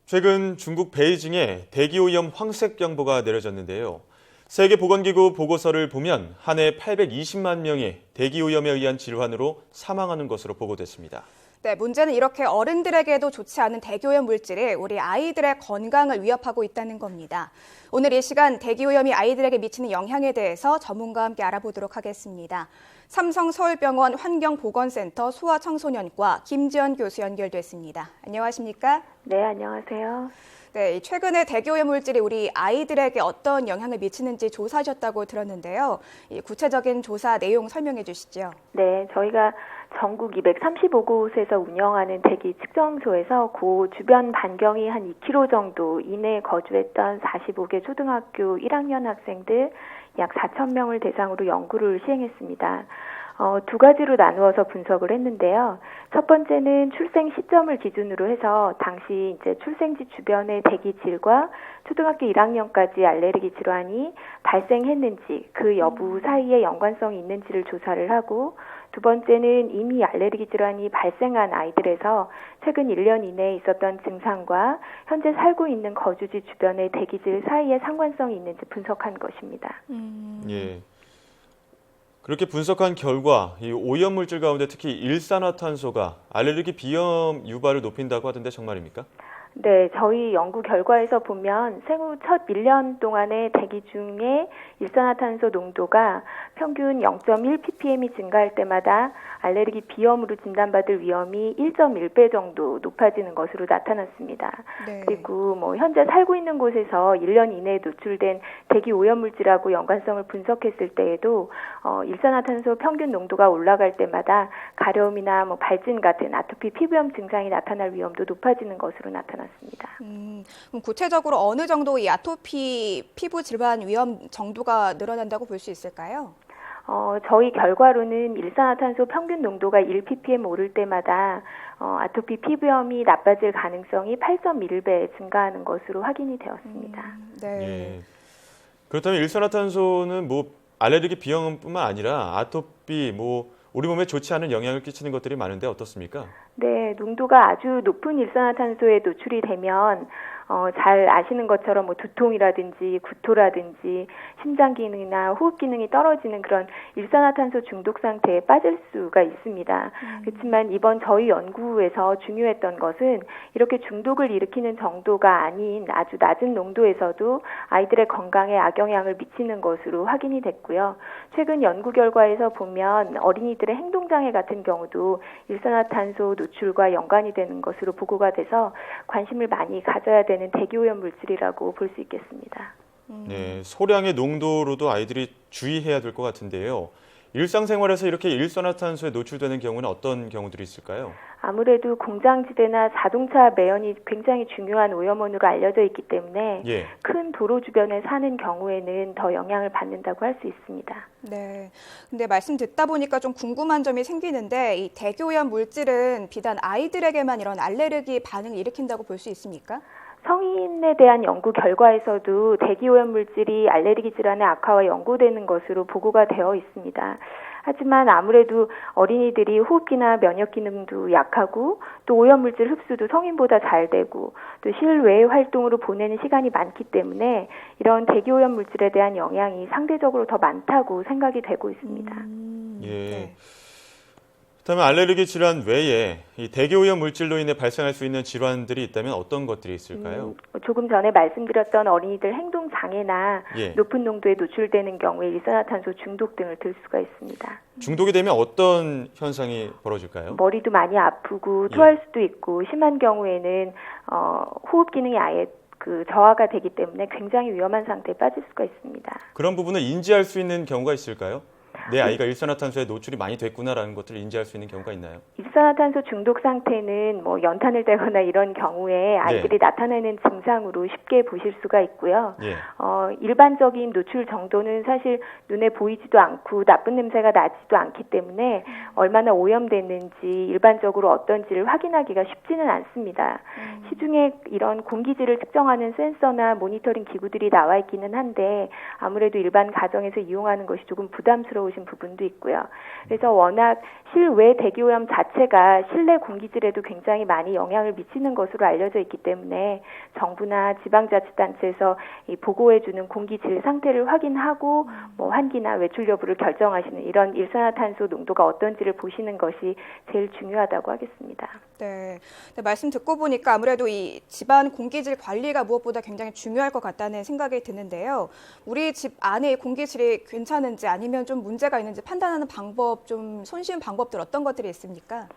최근 중국 베이징에 대기오염 황색경보가 내려졌는데요. 세계보건기구 보고서를 보면 한 해 820만 명이 대기오염에 의한 질환으로 사망하는 것으로 보고됐습니다. 네, 문제는 이렇게 어른들에게도 좋지 않은 대기오염 물질이 우리 아이들의 건강을 위협하고 있다는 겁니다. 오늘 이 시간 대기오염이 아이들에게 미치는 영향에 대해서 전문가와 함께 알아보도록 하겠습니다. 삼성서울병원 환경보건센터 소아청소년과 김지연 교수 연결됐습니다. 안녕하십니까? 네, 안녕하세요. 네, 최근에 대기오염 물질이 우리 아이들에게 어떤 영향을 미치는지 조사하셨다고 들었는데요. 이 구체적인 조사 내용 설명해 주시죠. 네, 저희가 전국 235곳에서 운영하는 대기 측정소에서 그 주변 반경이 한 2km 정도 이내에 거주했던 45개 초등학교 1학년 학생들 약 4,000명을 대상으로 연구를 시행했습니다. 두 가지로 나누어서 분석을 했는데요. 첫 번째는 출생 시점을 기준으로 해서 당시 이제 출생지 주변의 대기질과 초등학교 1학년까지 알레르기 질환이 발생했는지 그 여부 사이에 연관성이 있는지를 조사를 하고, 두 번째는 이미 알레르기 질환이 발생한 아이들에서 최근 1년 이내에 있었던 증상과 현재 살고 있는 거주지 주변의 대기질 사이에 상관성이 있는지 분석한 것입니다. 예. 그렇게 분석한 결과 이 오염물질 가운데 특히 일산화탄소가 알레르기 비염 유발을 높인다고 하던데 정말입니까? 네, 저희 연구 결과에서 보면 생후 첫 1년 동안의 대기 중에 일산화탄소 농도가 평균 0.1 ppm이 증가할 때마다 알레르기 비염으로 진단받을 위험이 1.1배 정도 높아지는 것으로 나타났습니다. 네. 그리고 현재 살고 있는 곳에서 1년 이내에 노출된 대기 오염물질하고 연관성을 분석했을 때에도 일산화탄소 평균 농도가 올라갈 때마다 가려움이나 발진 같은 아토피 피부염 증상이 나타날 위험도 높아지는 것으로 나타났습니다. 그럼 구체적으로 어느 정도 이 아토피 피부 질환 위험 정도가 늘어난다고 볼 수 있을까요? 저희 결과로는 일산화탄소 평균 농도가 1 ppm 오를 때마다 아토피 피부염이 나빠질 가능성이 8.1배 증가하는 것으로 확인이 되었습니다. 네. 예. 그렇다면 일산화탄소는 알레르기 비염뿐만 아니라 아토피 우리 몸에 좋지 않은 영향을 끼치는 것들이 많은데 어떻습니까? 네, 농도가 아주 높은 일산화탄소에 노출이 되면 잘 아시는 것처럼 두통이라든지 구토라든지 심장 기능이나 호흡 기능이 떨어지는 그런 일산화탄소 중독 상태에 빠질 수가 있습니다. 그렇지만 이번 저희 연구에서 중요했던 것은 이렇게 중독을 일으키는 정도가 아닌 아주 낮은 농도에서도 아이들의 건강에 악영향을 미치는 것으로 확인이 됐고요. 최근 연구 결과에서 보면 어린이들의 행동장애 같은 경우도 일산화탄소 노출과 연관이 되는 것으로 보고가 돼서 관심을 많이 가져야 되는 대기오염 물질이라고 볼 수 있겠습니다. 네, 소량의 농도로도 아이들이 주의해야 될 것 같은데요. 일상생활에서 이렇게 일산화탄소에 노출되는 경우는 어떤 경우들이 있을까요? 아무래도 공장지대나 자동차 매연이 굉장히 중요한 오염원으로 알려져 있기 때문에 예. 큰 도로 주변에 사는 경우에는 더 영향을 받는다고 할 수 있습니다. 네. 근데 말씀 듣다 보니까 좀 궁금한 점이 생기는데 이 대기오염 물질은 비단 아이들에게만 이런 알레르기 반응을 일으킨다고 볼 수 있습니까? 성인에 대한 연구 결과에서도 대기오염 물질이 알레르기 질환의 악화와 연고되는 것으로 보고가 되어 있습니다. 하지만 아무래도 어린이들이 호흡기나 면역 기능도 약하고 또 오염물질 흡수도 성인보다 잘 되고 또 실외 활동으로 보내는 시간이 많기 때문에 이런 대기오염 물질에 대한 영향이 상대적으로 더 많다고 생각이 되고 있습니다. 예. 네. 그렇다면 알레르기 질환 외에 이 대기오염 물질로 인해 발생할 수 있는 질환들이 있다면 어떤 것들이 있을까요? 조금 전에 말씀드렸던 어린이들 행동 장애나 예. 높은 농도에 노출되는 경우에 일산화탄소 중독 등을 들 수가 있습니다. 중독이 되면 어떤 현상이 벌어질까요? 머리도 많이 아프고 토할 수도 있고 심한 경우에는 호흡 기능이 아예 저하가 되기 때문에 굉장히 위험한 상태에 빠질 수가 있습니다. 그런 부분을 인지할 수 있는 경우가 있을까요? 내 아이가 일산화탄소에 노출이 많이 됐구나라는 것들을 인지할 수 있는 경우가 있나요? 일산화탄소 중독 상태는 연탄을 대거나 이런 경우에 아이들이 나타내는 증상으로 쉽게 보실 수가 있고요. 예. 일반적인 노출 정도는 사실 눈에 보이지도 않고 나쁜 냄새가 나지도 않기 때문에 얼마나 오염됐는지 일반적으로 어떤지를 확인하기가 쉽지는 않습니다. 시중에 이런 공기질을 측정하는 센서나 모니터링 기구들이 나와 있기는 한데 아무래도 일반 가정에서 이용하는 것이 조금 부담스러우신 부분도 있고요. 그래서 워낙 실외 대기오염 자체가 실내 공기질에도 굉장히 많이 영향을 미치는 것으로 알려져 있기 때문에 정부나 지방자치단체에서 이 보고해주는 공기질 상태를 확인하고 뭐 환기나 외출 여부를 결정하시는 이런 일산화탄소 농도가 어떤지를 보시는 것이 제일 중요하다고 하겠습니다. 네. 네, 말씀 듣고 보니까 아무래도 이 집안 공기질 관리가 무엇보다 굉장히 중요할 것 같다는 생각이 드는데요. 우리 집 안에 공기질이 괜찮은지 아니면 좀 문제가 있는지 판단하는 방법, 좀 손쉬운 방법들 어떤 것들이 있습니까?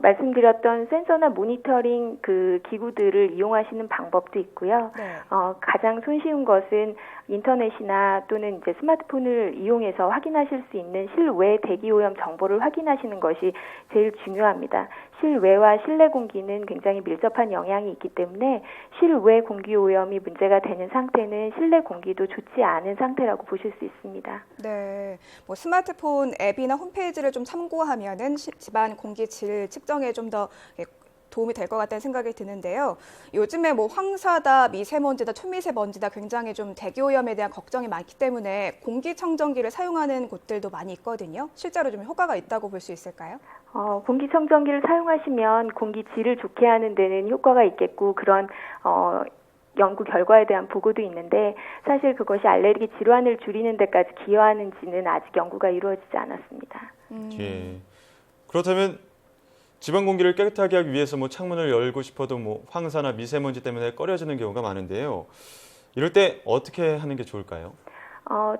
말씀드렸던 센서나 모니터링 그 기구들을 이용하시는 방법도 있고요. 네. 가장 손쉬운 것은 인터넷이나 또는 이제 스마트폰을 이용해서 확인하실 수 있는 실외 대기오염 정보를 확인하시는 것이 제일 중요합니다. 실외와 실내 공기는 굉장히 밀접한 영향이 있기 때문에 실외 공기오염이 문제가 되는 상태는 실내 공기도 좋지 않은 상태라고 보실 수 있습니다. 네. 뭐 스마트폰 앱이나 홈페이지를 좀 참고하면은 집안 공기질 측정에 좀 더 도움이 될 것 같다는 생각이 드는데요. 요즘에 뭐 황사다, 미세먼지다, 초미세먼지다 굉장히 좀 대기오염에 대한 걱정이 많기 때문에 공기청정기를 사용하는 곳들도 많이 있거든요. 실제로 좀 효과가 있다고 볼 수 있을까요? 공기청정기를 사용하시면 공기질을 좋게 하는 데는 효과가 있겠고 그런 연구 결과에 대한 보고도 있는데 사실 그것이 알레르기 질환을 줄이는 데까지 기여하는지는 아직 연구가 이루어지지 않았습니다. 예. 그렇다면 집안 공기를 깨끗하게 하기 위해서 뭐 창문을 열고 싶어도 뭐 황사나 미세먼지 때문에 꺼려지는 경우가 많은데요. 이럴 때 어떻게 하는 게 좋을까요?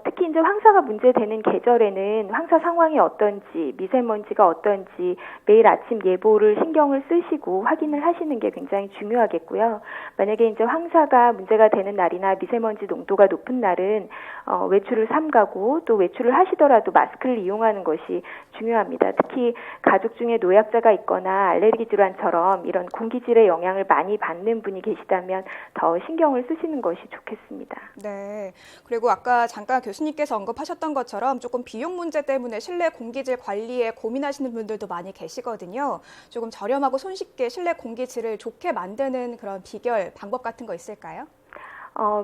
특히 이제 황사가 문제되는 계절에는 황사 상황이 어떤지, 미세먼지가 어떤지 매일 아침 예보를 신경을 쓰시고 확인을 하시는 게 굉장히 중요하겠고요. 만약에 이제 황사가 문제가 되는 날이나 미세먼지 농도가 높은 날은 외출을 삼가고 또 외출을 하시더라도 마스크를 이용하는 것이 중요합니다. 특히 가족 중에 노약자가 있거나 알레르기 질환처럼 이런 공기질의 영향을 많이 받는 분이 계시다면 더 신경을 쓰시는 것이 좋겠습니다. 네. 그리고 아까 잠깐 교수님께서 언급하셨던 것처럼 조금 비용 문제 때문에 실내 공기질 관리에 고민하시는 분들도 많이 계시거든요. 조금 저렴하고 손쉽게 실내 공기질을 좋게 만드는 그런 비결, 방법 같은 거 있을까요?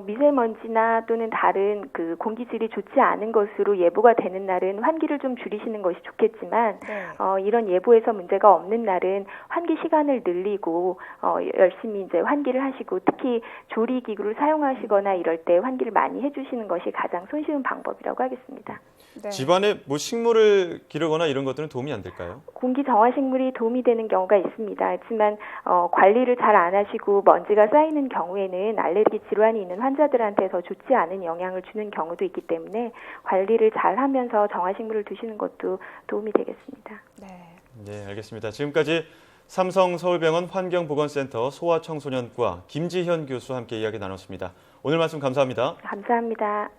미세먼지나 또는 다른 그 공기질이 좋지 않은 것으로 예보가 되는 날은 환기를 좀 줄이시는 것이 좋겠지만 네. 이런 예보에서 문제가 없는 날은 환기 시간을 늘리고 열심히 이제 환기를 하시고 특히 조리 기구를 사용하시거나 이럴 때 환기를 많이 해주시는 것이 가장 손쉬운 방법이라고 하겠습니다. 네. 집안에 뭐 식물을 기르거나 이런 것들은 도움이 안 될까요? 공기 정화식물이 도움이 되는 경우가 있습니다. 하지만 관리를 잘 안 하시고 먼지가 쌓이는 경우에는 알레르기 질환이 있는 환자들한테 더 좋지 않은 영향을 주는 경우도 있기 때문에 관리를 잘 하면서 정화식물을 두시는 것도 도움이 되겠습니다. 네. 네, 알겠습니다. 지금까지 삼성서울병원 환경보건센터 소아청소년과 김지현 교수와 함께 이야기 나눴습니다. 오늘 말씀 감사합니다. 감사합니다.